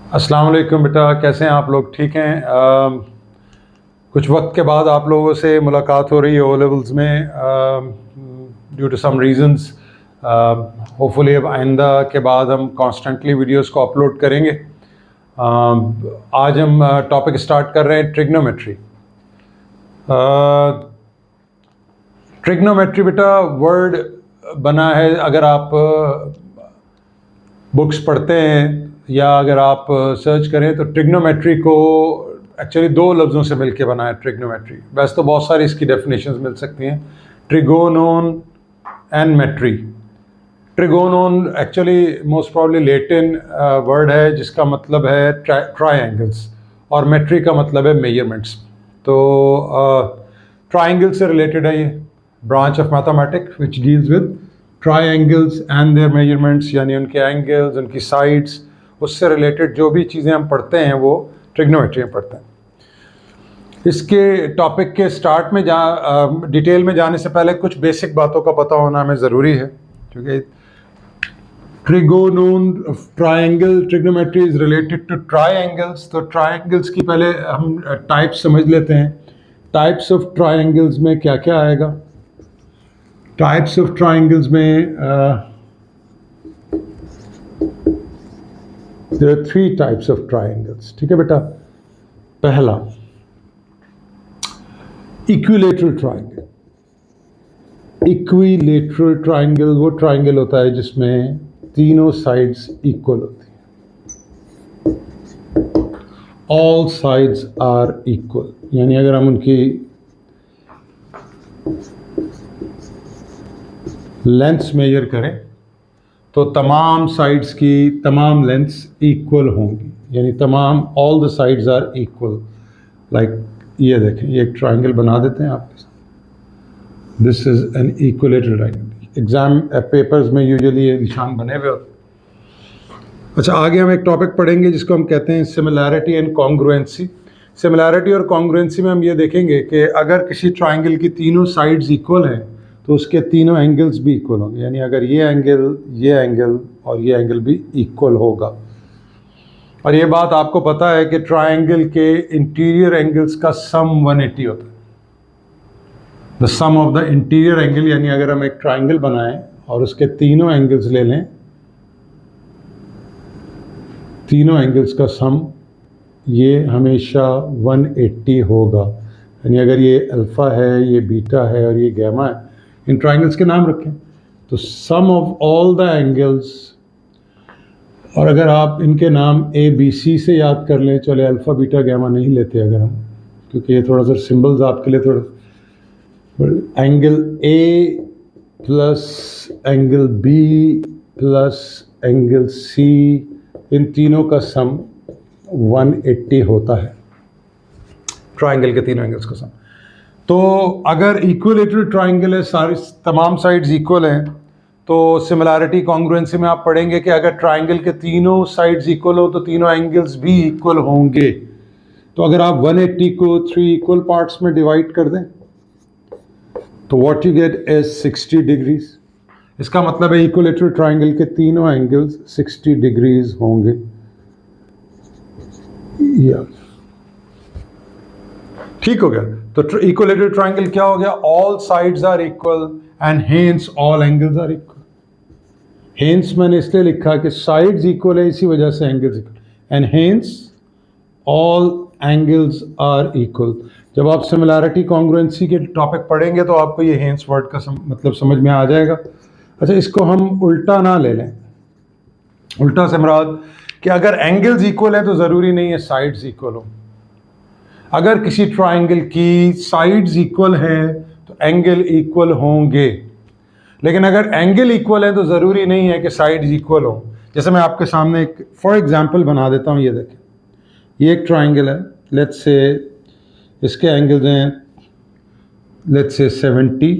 अस्सलाम वालेकुम बेटा, कैसे हैं आप लोग? ठीक हैं? कुछ वक्त के बाद आप लोगों से मुलाकात हो रही है ओ लेवल्स में due to some reasons. Hopefully अब आइंदा के बाद हम कॉन्स्टेंटली वीडियोस को अपलोड करेंगे। आज हम टॉपिक स्टार्ट कर रहे हैं ट्रिग्नोमेट्री। ट्रिग्नोमेट्री बेटा वर्ड बना है, अगर आप बुक्स पढ़ते हैं या अगर आप सर्च करें तो ट्रिग्नोमेट्री को एक्चुअली दो लफ्ज़ों से मिलके बना है ट्रिग्नोमेट्री। वैसे तो बहुत सारी इसकी डेफिनेशंस मिल सकती हैं, trigonon and metry. Trigonon actually most probably Latin word है जिसका मतलब है ट्रायंगल्स, और मेट्री का मतलब है मेजरमेंट्स। तो ट्रायंगल से रिलेटेड है ये branch of mathematics which deals with triangles and their measurements, यानी उनके एंगल्स, उनकी साइड्स, उससे रिलेटेड जो भी चीज़ें हम पढ़ते हैं वो ट्रिग्नोमेट्री में पढ़ते हैं। इसके टॉपिक के स्टार्ट में डिटेल में जाने से पहले कुछ बेसिक बातों का पता होना हमें ज़रूरी है, क्योंकि trigonon triangle trigonometry is related to triangles. तो ट्रायंगल्स की पहले हम टाइप्स समझ लेते हैं। टाइप्स ऑफ ट्रायंगल्स में क्या क्या आएगा? टाइप्स ऑफ ट्रायंगल्स में there are three types of triangles. ठीक है बेटा, पहला इक्विलेटरल ट्रायंगल। इक्विलेटरल ट्रायंगल वो ट्रायंगल होता है जिसमें तीनों साइड्स इक्वल होती हैं, ऑल साइड्स आर इक्वल। यानी अगर हम उनकी लेंथ्स मेजर करें तो तमाम साइड्स की तमाम लेंथ्स इक्वल होंगी, यानी तमाम all the sides are equal. Like ये देखें, ये एक ट्रायंगल बना देते हैं आपके साथ। This is an equilateral triangle. Exam papers में यूजुअली ये निशान बने हुए होते हैं। अच्छा, आगे हम एक टॉपिक पढ़ेंगे जिसको हम कहते हैं सिमिलैरिटी एंड कॉन्ग्रुएंसी। सिमिलैरिटी और कॉन्ग्रुएंसी में हम ये देखेंगे कि अगर किसी ट्रायंगल की तीनों साइड्स इक्वल हैं तो उसके तीनों एंगल्स भी इक्वल होंगे, यानी अगर ये एंगल और ये एंगल भी इक्वल होगा। और ये बात आपको पता है कि ट्रायंगल के इंटीरियर एंगल्स का सम 180 होता है। The sum of the interior angle, यानी अगर हम एक ट्रायंगल बनाएं और उसके तीनों एंगल्स ले लें, तीनों एंगल्स का सम ये हमेशा 180 होगा। यानी अगर ये अल्फ़ा है, ये बीटा है और ये गैमा है, इन ट्रायंगल्स के नाम रखें तो सम ऑफ ऑल द एंगल्स, और अगर आप इनके नाम ए बी सी से याद कर लें, चले अल्फ़ा बीटा गैमा नहीं लेते अगर हम, क्योंकि ये थोड़ा सा सिंबल्स आपके लिए थोड़ा, angle A plus angle B plus angle C, इन तीनों का सम 180 होता है, ट्रायंगल के तीनों एंगल्स का सम। तो अगर इक्विलेटरल ट्रायंगल है, सारी तमाम साइड्स इक्वल हैं, तो सिमिलैरिटी कॉन्ग्रुएंसी में आप पढ़ेंगे कि अगर ट्रायंगल के तीनों साइड्स इक्वल हो तो तीनों एंगल्स भी इक्वल होंगे। तो अगर आप 180 को 3 इक्वल पार्ट्स में डिवाइड कर दें तो what you get is 60 degrees. इसका मतलब है इक्विलेटरल ट्रायंगल के तीनों एंगल्स 60 डिग्रीज होंगे। या ठीक हो गया। तो इक्विलेटरल ट्रायंगल क्या हो गया? All sides are equal and hence all angles are equal. Hence मैंने इसलिए लिखा कि साइड्स इक्वल है, इसी वजह से angles equal, and hence all angles are equal. जब आप सिमिलैरिटी कॉन्ग्रुएंसी के टॉपिक पढ़ेंगे तो आपको ये हेंस वर्ड का मतलब समझ में आ जाएगा। अच्छा, इसको हम उल्टा ना ले लें। उल्टा से मुराद कि अगर एंगल्स इक्वल है तो ज़रूरी नहीं है साइड्स इक्वल हो। अगर किसी ट्रायंगल की साइड्स इक्वल हैं तो एंगल इक्वल होंगे, लेकिन अगर एंगल इक्वल है तो ज़रूरी नहीं है कि साइड्स इक्वल हो। जैसे मैं आपके सामने एक फॉर एग्जांपल बना देता हूँ। ये देखें, ये एक ट्रायंगल है, लेट्स से इसके एंगल्स हैं लेट्स से 70,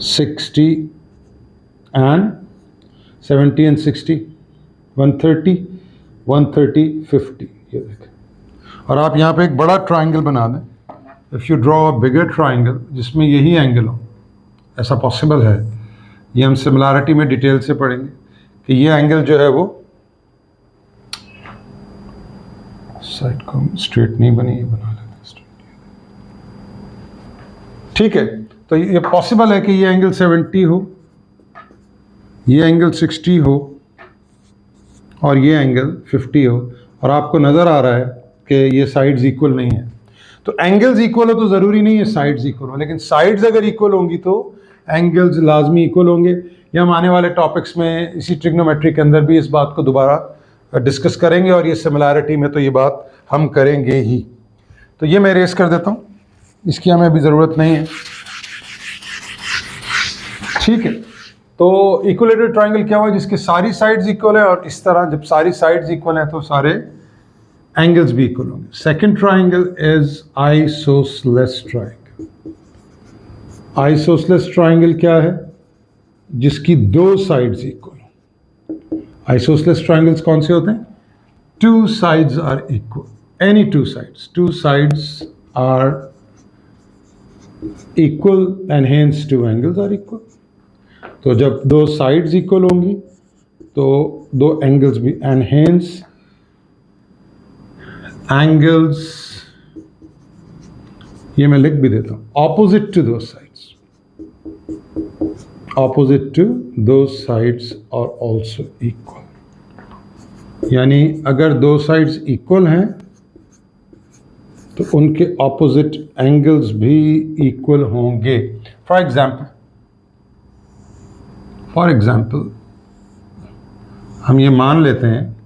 60 एंड 70 एंड 60, 130, 130, 50। ये देखें, और आप यहाँ पे एक बड़ा ट्रायंगल बना दें। If you draw a bigger triangle जिसमें यही एंगल हो, ऐसा पॉसिबल है। ये हम सिमिलैरिटी में डिटेल से पढ़ेंगे कि ये एंगल जो है वो साइड को स्ट्रेट नहीं बनी, ये बना लेते हैं स्ट्रेट। ठीक है, तो ये पॉसिबल है कि ये एंगल 70 हो, ये एंगल 60 हो और ये एंगल 50 हो, और आपको नज़र आ रहा है कि ये साइड्स इक्वल नहीं है। तो एंगल्स इक्वल हो तो ज़रूरी नहीं है साइड्स इक्वल हो, लेकिन साइड्स अगर इक्वल होंगी तो एंगल्स लाजमी इक्वल होंगे। ये हम आने वाले टॉपिक्स में इसी ट्रिग्नोमेट्री के अंदर भी इस बात को दोबारा डिस्कस करेंगे, और ये सिमिलैरिटी में तो ये बात हम करेंगे ही। तो ये मैं रेस कर देता हूँ, इसकी हमें अभी ज़रूरत नहीं है। ठीक है, तो इक्विलेटरल ट्रायंगल क्या हुआ, जिसके सारी साइड्स इक्वल है, और इस तरह जब सारी साइड्स इक्वल है तो सारे एंगल्स भी इक्वल होंगे। Second triangle is isosceles triangle. Isosceles triangle क्या है, जिसकी दो साइड्स इक्वल हो। आइसोसेलेस ट्रायंगल्स कौन से होते हैं, two sides are equal, any two sides are equal and hence two angles are equal. तो जब दो साइड्स इक्वल होंगी तो दो एंगल्स भी, एंड हेंस एंगल्स, ये मैं लिख भी देता हूं, ऑपोजिट टू दो साइड्स, ऑपोजिट टू दो साइड्स आर ऑल्सो इक्वल। यानी अगर दो साइड्स इक्वल हैं तो उनके ऑपोजिट एंगल्स भी इक्वल होंगे। फॉर एग्जाम्पल हम ये मान लेते हैं,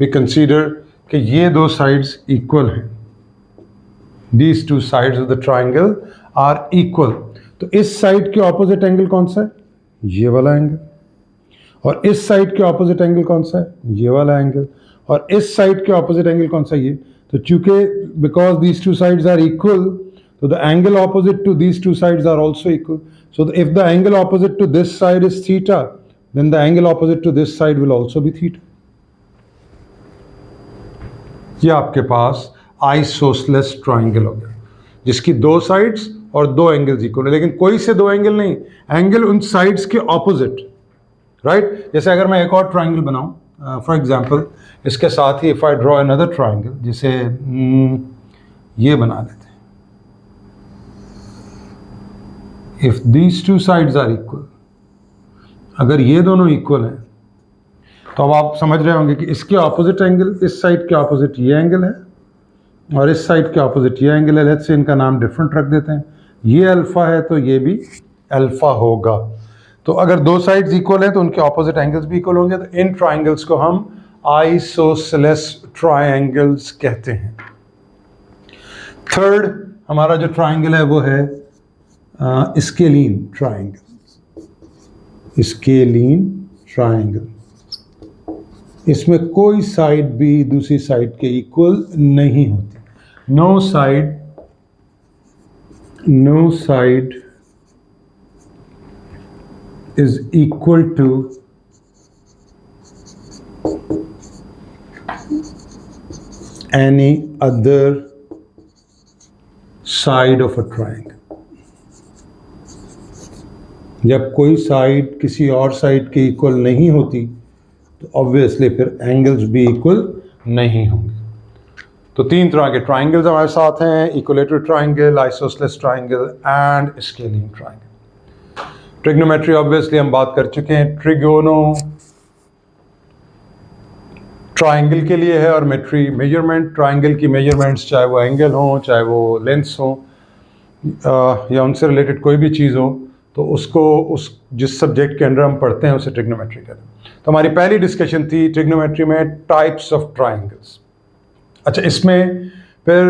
वी कंसीडर कि ये दो साइड्स इक्वल हैं, these two sides of the triangle are equal. तो इस साइड के ऑपोजिट एंगल कौन सा है, ये वाला एंगल, और इस साइड के ऑपोजिट एंगल कौन सा है, ये वाला एंगल, और इस साइड के ऑपोजिट एंगल कौन सा है, ये। तो चूंकि because these two sides are equal, so the angle opposite to these two sides are also equal. So if the angle opposite to this side is theta, then the angle opposite to this side will also be theta. ये आपके पास isosceles triangle हो गया, जिसकी दो sides और दो angles equal है, लेकिन कोई से दो एंगल नहीं, एंगल उन साइड्स के ऑपोजिट, राइट। जैसे अगर मैं एक और ट्राइंगल बनाऊं, फॉर एग्जांपल इसके साथ ही if I draw another triangle, जिसे ये बना लेते हैं। If these two sides are equal, अगर ये दोनों इक्वल हैं तो अब आप समझ रहे होंगे कि इसके ऑपोजिट एंगल, इस साइड के ऑपोजिट ये एंगल है और इस साइड के ऑपोजिट ये एंगल है। लेट्स से इनका नाम डिफरेंट रख देते हैं, ये अल्फा है तो ये भी अल्फा होगा। तो अगर दो साइड्स इक्वल हैं तो उनके ऑपोजिट एंगल्स भी इक्वल होंगे। तो इन ट्राइंगल्स को हम आइसोसेलेस ट्राइंगल्स कहते हैं। थर्ड हमारा जो ट्राइंगल है वो है स्केलीन ट्राइंगल। स्केलीन ट्राइंगल, इसमें कोई साइड भी दूसरी साइड के इक्वल नहीं होती। No side is equal to any other side of a triangle. जब कोई साइड किसी और साइड के इक्वल नहीं होती तो ऑब्वियसली फिर एंगल्स भी इक्वल नहीं होंगे। तो तीन तरह के ट्राइंगल्स हमारे साथ हैं, equilateral triangle, isosceles triangle and scaling triangle. Trigonometry obviously हम बात कर चुके हैं, ट्रिगोनो ट्राइंगल के लिए है, और मेट्री मेजरमेंट, ट्राइंगल की मेजरमेंट्स चाहे वो एंगल हो, चाहे वो लेंस हो, या उनसे रिलेटेड कोई भी चीज़ हो, तो उसको उस जिस सब्जेक्ट के अंदर हम पढ़ते हैं उसे ट्रिग्नोमेट्री कहते हैं। तो हमारी पहली डिस्कशन थी ट्रिग्नोमेट्री में टाइप्स ऑफ ट्राइंगल्स। अच्छा, इसमें फिर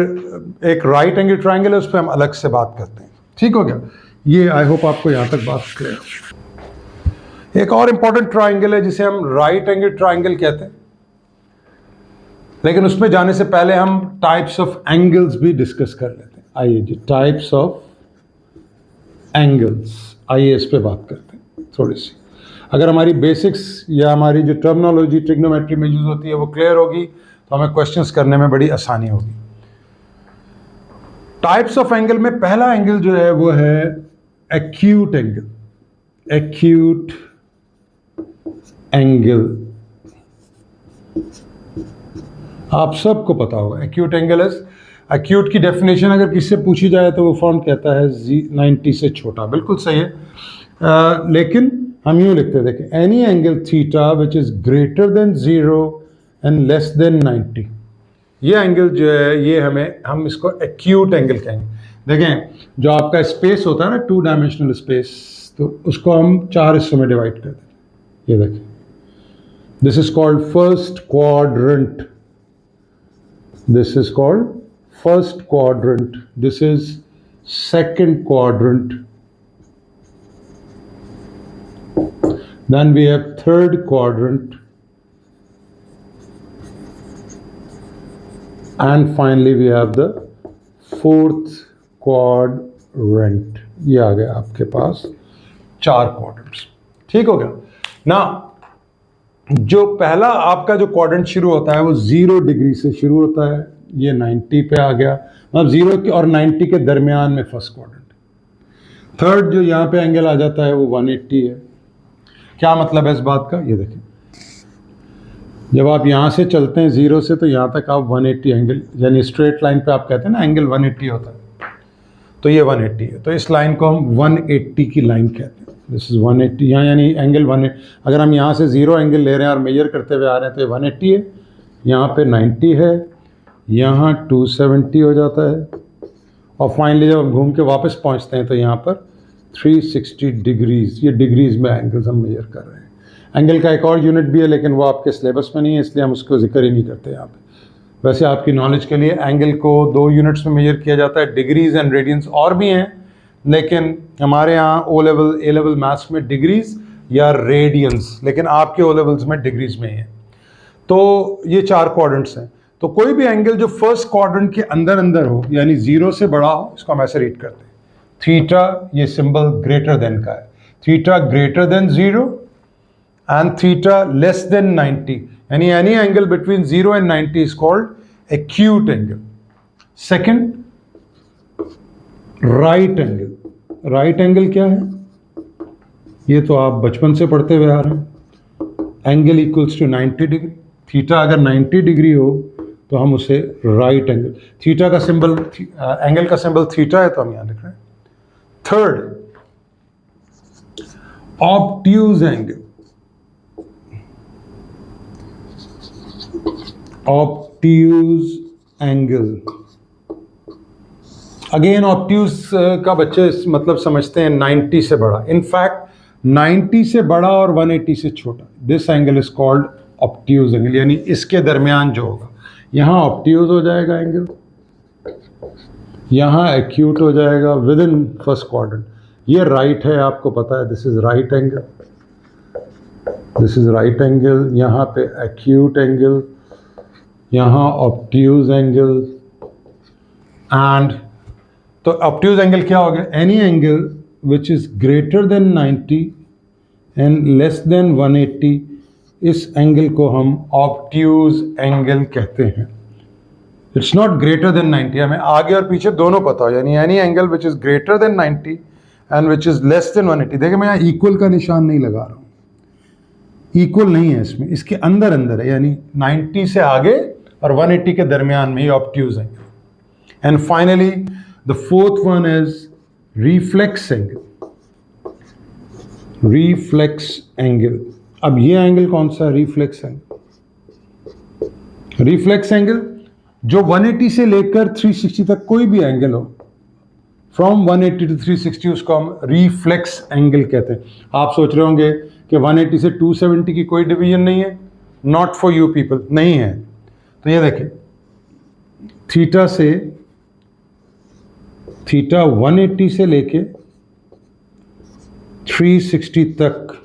एक राइट एंगल ट्राइंगल है, उस पर हम अलग से बात करते हैं। ठीक हो गया, ये आई होप आपको यहाँ तक बात क्लियर। एक और इम्पॉर्टेंट ट्राइंगल है जिसे हम राइट एंगल ट्राइंगल कहते हैं, लेकिन उसमें जाने से पहले हम टाइप्स ऑफ एंगल्स भी डिस्कस कर लेते हैं। आइए जी, टाइप्स ऑफ एंगल्स, आइए इस पे बात करते हैं थोड़ी सी। अगर हमारी बेसिक्स या हमारी जो टर्मिनोलॉजी ट्रिग्नोमेट्री में यूज होती है वो क्लियर होगी तो हमें क्वेश्चंस करने में बड़ी आसानी होगी। टाइप्स ऑफ एंगल में पहला एंगल जो है वो है एक्यूट एंगल। एक्यूट एंगल, आप सबको पता होगा एक्यूट एंगल इज, एक्यूट की डेफिनेशन अगर किसी से पूछी जाए तो वो फॉर्म कहता है 90 से छोटा, बिल्कुल सही है। लेकिन हम यूँ लिखते हैं, देखें, any angle theta which is greater than 0 and less than 90, ये एंगल जो है ये हम इसको एक्यूट एंगल कहेंगे। देखें, जो आपका स्पेस होता है ना, 2 डायमेंशनल स्पेस, तो उसको हम 4 हिस्सों में डिवाइड कर देते हैं। ये देखें, this is called first quadrant, this is called first quadrant, this is second quadrant, then we have third quadrant, and finally we have the fourth quadrant। ये आ गया आपके पास 4 क्वाड्रेंट्स, ठीक हो गया ना। जो पहला आपका जो क्वाड्रेंट शुरू होता है वो 0 डिग्री से शुरू होता है, ये 90 पे आ गया, मतलब 0 और 90 के दरमियान में फर्स्ट क्वाड्रेंट। थर्ड जो यहाँ पे एंगल आ जाता है वो 180 है। क्या मतलब है इस बात का, ये देखें, जब आप यहाँ से चलते हैं 0 से तो यहाँ तक आप 180 एंगल, यानी स्ट्रेट लाइन पे आप कहते हैं ना एंगल 180 होता है, तो ये 180 है, तो इस लाइन को हम 180 की लाइन कहते हैं। दिस इज 180 यहाँ, यानी एंगल 180। अगर हम यहाँ से 0 एंगल ले रहे हैं और मेजर करते हुए आ रहे हैं तो ये 180 है, यहाँ पे 90 है, यहाँ 270 हो जाता है, और फाइनली जब हम घूम के वापस पहुँचते हैं तो यहाँ पर 360 डिग्रीज, ये डिग्रीज में एंगल्स हम मेजर कर रहे हैं। एंगल का एक और यूनिट भी है लेकिन वो आपके सिलेबस में नहीं है, इसलिए हम उसको जिक्र ही नहीं करते यहाँ पे। वैसे आपकी नॉलेज के लिए एंगल को 2 यूनिट्स में मेजर किया जाता है, डिग्रीज एंड रेडियंस, और भी हैं लेकिन हमारे यहाँ O level A level maths में डिग्रीज या रेडियंस, लेकिन आपके ओ लेवल्स में डिग्रीज में ही है। तो ये 4 क्वाड्रेंट्स हैं। तो कोई भी एंगल जो फर्स्ट क्वाड्रेंट के अंदर अंदर हो, यानी 0 से बड़ा हो, इसको हम ऐसे रीड करते हैं, थीटा, ये सिंबल ग्रेटर देन का है, theta greater than 0 and theta less than 90, यानी any angle between 0 and 90 is called acute angle. Second, right angle. Right angle क्या है, ये तो आप बचपन से पढ़ते हुए आ रहे हैं, angle equals to 90 degree. Theta अगर 90 डिग्री हो तो हम उसे राइट एंगल, थीटा का सिंबल, एंगल का सिंबल थीटा है तो हम यहां लिख रहे हैं। Third, obtuse angle. Obtuse angle, again obtuse का बच्चे मतलब समझते हैं 90 से बड़ा, इनफैक्ट 90 से बड़ा और 180 से छोटा, this angle is called obtuse angle, यानी इसके दरमियान जो होगा, यहां ऑब्ट्यूज हो जाएगा एंगल, यहाँ एक्यूट हो जाएगा विद इन फर्स्ट क्वाड्रेंट। ये राइट है, आपको पता है, this is right angle, this is right angle, यहाँ पे एक्यूट एंगल, यहाँ ऑब्ट्यूज एंगल, एंड तो ऑब्ट्यूज एंगल क्या हो गया, any angle which is greater than 90 and less than 180, इस एंगल को हम ऑब्ट्यूज एंगल कहते हैं। इट्स नॉट ग्रेटर देन 90, हमें आगे और पीछे दोनों पता हो, यानी any angle which is greater than 90 and which is less than 180। देखिए मैं यहाँ इक्वल का निशान नहीं लगा रहा हूँ, इक्वल नहीं है इसमें, इसके अंदर अंदर है, यानी 90 से आगे और 180 के दरमियान में ये obtuse angle. And finally the fourth one is reflex angle. Reflex angle, अब ये एंगल कौन सा है, रिफ्लेक्स एंगल। रिफ्लेक्स एंगल जो 180 से लेकर 360 तक कोई भी एंगल हो, फ्रॉम 180 टू 360, उसको हम रिफ्लेक्स एंगल कहते हैं। आप सोच रहे होंगे कि 180 से 270 की कोई डिवीजन नहीं है, नॉट फॉर यू पीपल, नहीं है। तो ये देखें, थीटा 180 से लेके 360 तक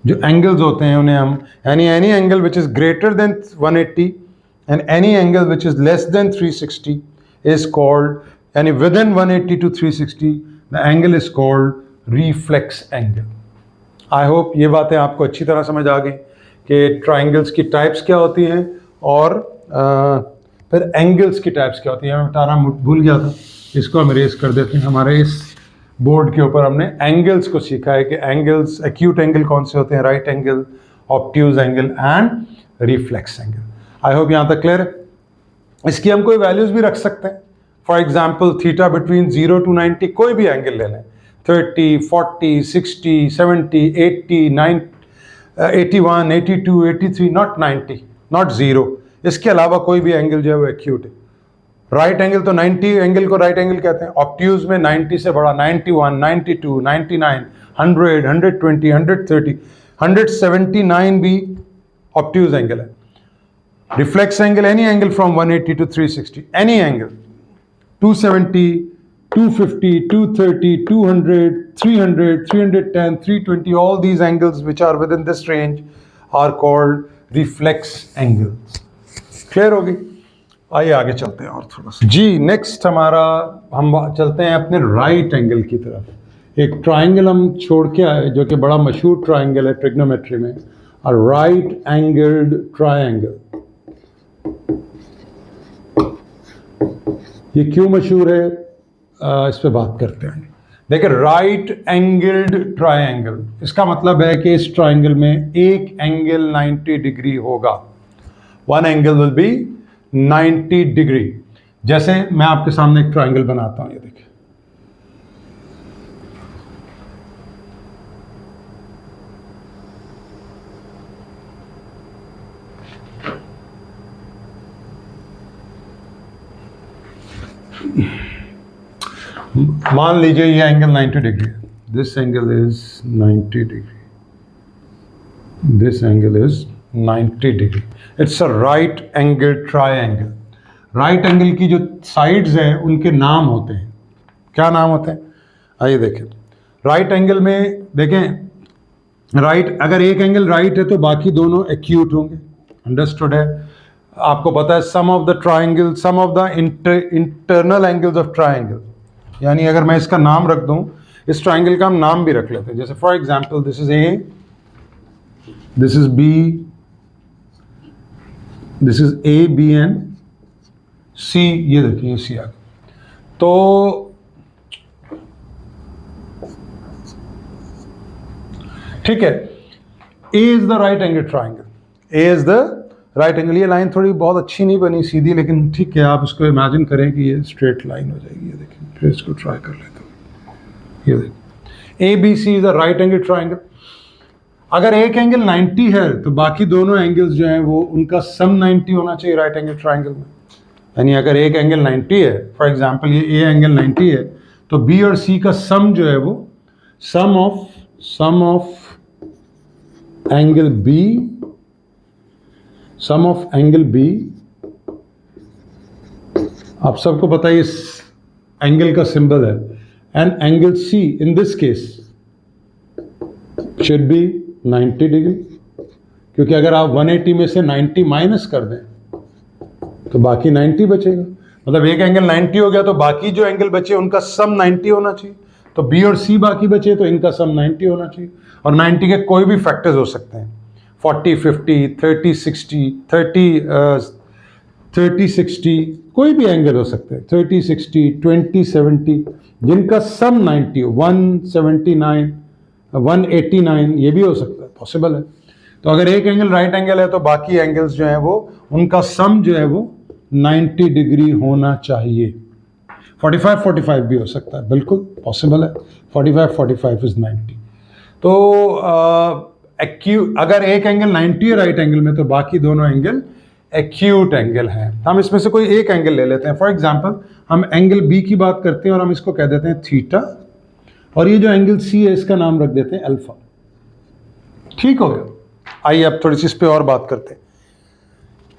जो एंगल्स होते हैं उन्हें हम, यानी any angle which is greater than 180 and any angle which is less than 360 is called, yani within 180 to 360 the angle is called reflex angle। I hope ये बातें आपको अच्छी तरह समझ आ गई कि ट्राइंगल्स की टाइप्स क्या होती हैं और फिर एंगल्स की टाइप्स क्या होती हैं। मैं बताना भूल गया था, इसको हम इरेज कर देते हैं। हमारे इस बोर्ड के ऊपर हमने एंगल्स को सीखा है कि एंगल्स, एक्यूट एंगल कौन से होते हैं, right angle, obtuse angle and reflex angle. I hope यहाँ तक क्लियर है। इसकी हम कोई वैल्यूज भी रख सकते हैं। For example theta between 0 to 90 कोई भी एंगल ले लें, 30, 40, 60, 70, 80, 81, 82, 83, नॉट 90, नॉट 0। इसके अलावा कोई भी एंगल जो है वो एक्यूट है। राइट एंगल तो 90 एंगल को राइट एंगल कहते हैं। ऑब्ट्यूज में 90 से बड़ा 91, 92, 99, 100, 120, 130, 179 भी ऑब्ट्यूज एंगल है। Reflex angle, any angle from 180 to 360, any angle, 270, 250, 230, 200, 300, 310, 320, all these angles which are within this range are called reflex angles। Clear होगी? आइए आगे चलते हैं और थोड़ा सा जी। नेक्स्ट हमारा हम चलते हैं अपने राइट एंगल की तरफ। एक ट्राइंगल हम छोड़ के आए जो कि बड़ा मशहूर ट्राइंगल है ट्रिग्नोमेट्री में, राइट एंगल्ड ट्राइंगल। ये क्यों मशहूर है, इस पे बात करते हैं। देखिए, राइट एंगल्ड ट्राइंगल, इसका मतलब है कि इस ट्राइंगल में एक एंगल 90 डिग्री होगा। One angle will be 90 degree. जैसे मैं आपके सामने एक ट्राइंगल बनाता हूं, ये देखिए, मान लीजिए ये एंगल 90 डिग्री है। This angle is 90 degree, this angle is 90 degree. It's a right angle triangle. Right angle की जो साइड्स हैं उनके नाम होते हैं। क्या नाम होते हैं? आइए देखें। राइट एंगल में देखें, राइट, अगर एक एंगल राइट है तो बाकी दोनों एक्यूट होंगे। अंडरस्टूड है? आपको पता है sum of the triangle, sum of the internal angles of triangle, यानी अगर मैं इसका नाम रख दूं, इस ट्राइंगल का हम नाम भी रख लेते हैं। जैसे for example this is A, this is B, this is A, B and C. ये देखिए सी आ गया। तो ठीक है, A is the right angle triangle, A is the right angle. ये लाइन थोड़ी बहुत अच्छी नहीं बनी सीधी, लेकिन ठीक है, आप इसको इमेजिन करें कि ये स्ट्रेट लाइन हो जाएगी। ये देखिए, फिर इसको ट्राई कर लेते हैं। ये देखिए, A B C is the right angle triangle. अगर एक एंगल 90 है तो बाकी दोनों एंगल्स जो हैं वो उनका सम 90 होना चाहिए राइट एंगल ट्राइंगल में। यानी अगर एक एंगल 90 है, फॉर एग्जांपल ये ए एंगल 90 है, तो बी और सी का सम जो है वो sum of angle B, sum of angle B, आप सबको पता है इस एंगल का सिंबल है, and angle C in this case should be 90 degree, क्योंकि अगर आप 180 में से 90 माइनस कर दें तो बाकी 90 बचेगा। मतलब एक एंगल 90 हो गया तो बाकी जो एंगल बचे उनका सम 90 होना चाहिए। तो बी और सी बाकी बचे तो इनका सम 90 होना चाहिए। और 90 के कोई भी फैक्टर्स हो सकते हैं, 40, 50, 30, 60, 30, 60, कोई भी एंगल हो सकते हैं, 30, 60, 20, 70, जिनका सम 90, 179, 189, ये भी हो सकता है, पॉसिबल है। तो अगर एक एंगल राइट एंगल है तो बाकी एंगल्स जो है वो उनका सम जो है वो 90 डिग्री होना चाहिए। 45, 45 भी हो सकता है, बिल्कुल पॉसिबल है। 45, 45 इज 90। तो अगर एक एंगल 90 है राइट एंगल में तो बाकी दोनों एंगल एक्यूट एंगल हैं। हम इसमें से कोई एक एंगल ले लेते हैं। फॉर एग्जांपल हम एंगल बी की बात करते हैं और हम इसको कह देते हैं थीटा, और ये जो एंगल सी है इसका नाम रख देते हैं अल्फा। ठीक हो गया? आइए अब थोड़ी सी इस पे और बात करते हैं।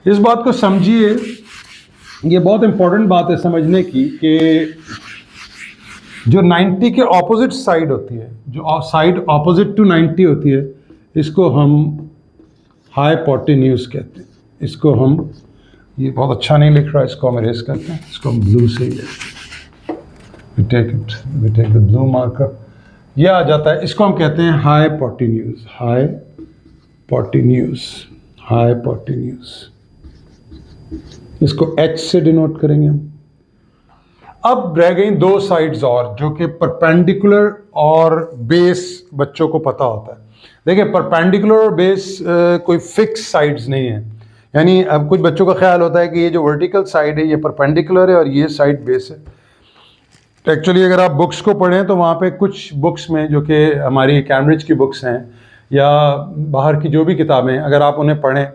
इस बात को समझिए, ये बहुत इंपॉर्टेंट बात है समझने की कि जो 90 के ऑपोजिट साइड होती है, जो साइड ऑपोजिट टू 90 होती है, इसको हम हाइपोटेन्यूज कहते हैं। इसको हम, ये बहुत अच्छा नहीं लिख रहा, इसको हम इरेज करते हैं, इसको हम ब्लू से ही लेते हैं। we take the blue marker, ये आ जाता है। इसको हम कहते हैं हाइपोटेन्यूज, हाइपोटेन्यूज। इसको H से डिनोट करेंगे हम। अब रह गई दो साइड्स और, जो कि परपेंडिकुलर और बेस बच्चों को पता होता है। देखिए, परपेंडिकुलर और बेस कोई फिक्स साइड्स नहीं है, यानी अब कुछ बच्चों का ख्याल होता है कि ये जो वर्टिकल साइड है ये परपेंडिकुलर है और ये साइड बेस है। तो एक्चुअली अगर आप बुक्स को पढ़ें तो वहाँ पे कुछ बुक्स में, जो कि हमारी कैम्ब्रिज की बुक्स हैं या बाहर की जो भी किताबें, अगर आप उन्हें पढ़ें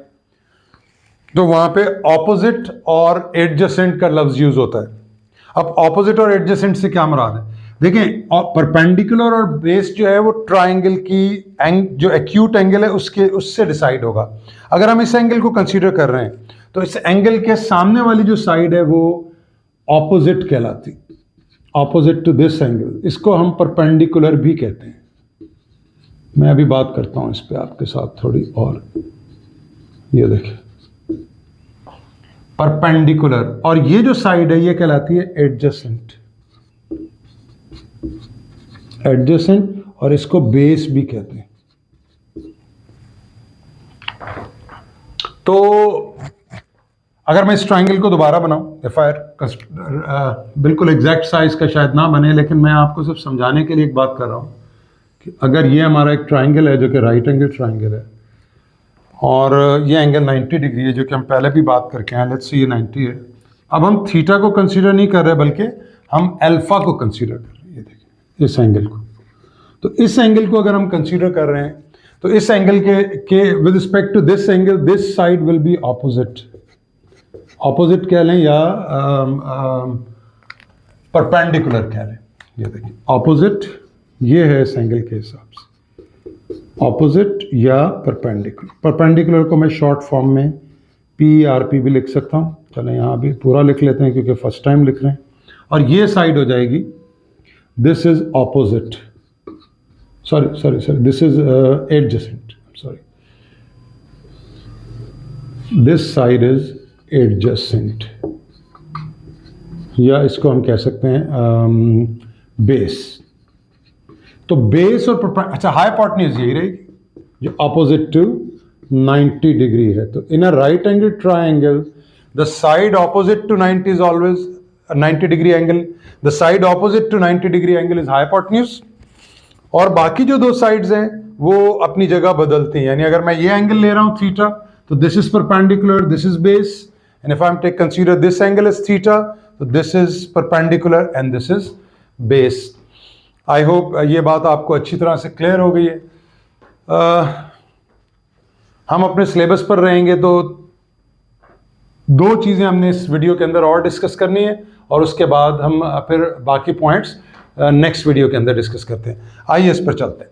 तो वहाँ पे ऑपोजिट और एडजेसेंट का लफ्ज़ यूज़ होता है। अब ऑपोजिट और एडजेसेंट से क्या मुराद है? देखें, परपेंडिकुलर और बेस जो है वो ट्राइंगल की जो एक्यूट एंगल है उससे डिसाइड होगा। अगर हम इस एंगल को कंसीडर कर रहे हैं तो इस एंगल के सामने वाली जो साइड है वो ऑपोजिट कहलाती, ऑपोजिट टू दिस एंगल, इसको हम परपेंडिकुलर भी कहते हैं। मैं अभी बात करता हूं इस पे आपके साथ थोड़ी और। ये देखिए परपेंडिकुलर, और ये जो साइड है ये कहलाती है एडजेसेंट, एडजेसेंट, और इसको बेस भी कहते हैं। तो अगर मैं इस ट्राइंगल को दोबारा बनाऊं, बिल्कुल एग्जैक्ट साइज का शायद ना बने, लेकिन मैं आपको सिर्फ समझाने के लिए एक बात कर रहा हूं कि अगर ये हमारा एक ट्राइंगल है जो कि राइट एंगल ट्राइंगल है और ये एंगल 90 डिग्री है, जो कि हम पहले भी बात करके आए, लेट्स से ये 90 है। अब हम थीटा को कंसीडर नहीं कर रहे बल्कि हम अल्फा को कंसीडर कर रहे हैं। ये देखिए इस एंगल को, तो इस एंगल को अगर हम कंसीडर कर रहे हैं तो इस एंगल के with respect to this angle this side will be opposite, opposite कह लें या परपेंडिकुलर कह लें। ये देखिए ऑपोजिट, ये है इस एंगल के हिसाब से ऑपोजिट या परपेंडिकुलर। परपेंडिकुलर को मैं शॉर्ट फॉर्म में PRP भी लिख सकता हूँ। चलें यहाँ भी पूरा लिख लेते हैं क्योंकि फर्स्ट टाइम लिख रहे हैं। और ये साइड हो जाएगी, this is opposite, sorry this is adjacent, sorry this side is adjacent, या इसको हम कह सकते हैं बेस। तो बेस और अच्छा हाइपोटेन्यूज यही रहेगी जो ऑपोजिट टू 90 डिग्री है। तो in a right angle triangle the side opposite to 90 is always 90 degree angle, the side opposite to 90 degree angle is hypotenuse, और बाकी जो दो साइड्स हैं वो अपनी जगह बदलती हैं। यानी अगर मैं ये एंगल ले रहा हूं थीटा, तो this is perpendicular, this is base, and if I am take consider this angle is theta, तो this is perpendicular and this is base. I hope ये बात आपको अच्छी तरह से क्लियर हो गई है। हम अपने सिलेबस पर रहेंगे तो दो चीज़ें हमने इस वीडियो के अंदर और डिस्कस करनी है, और उसके बाद हम फिर बाकी पॉइंट्स नेक्स्ट वीडियो के अंदर डिस्कस करते हैं। आइए इस पर चलते हैं।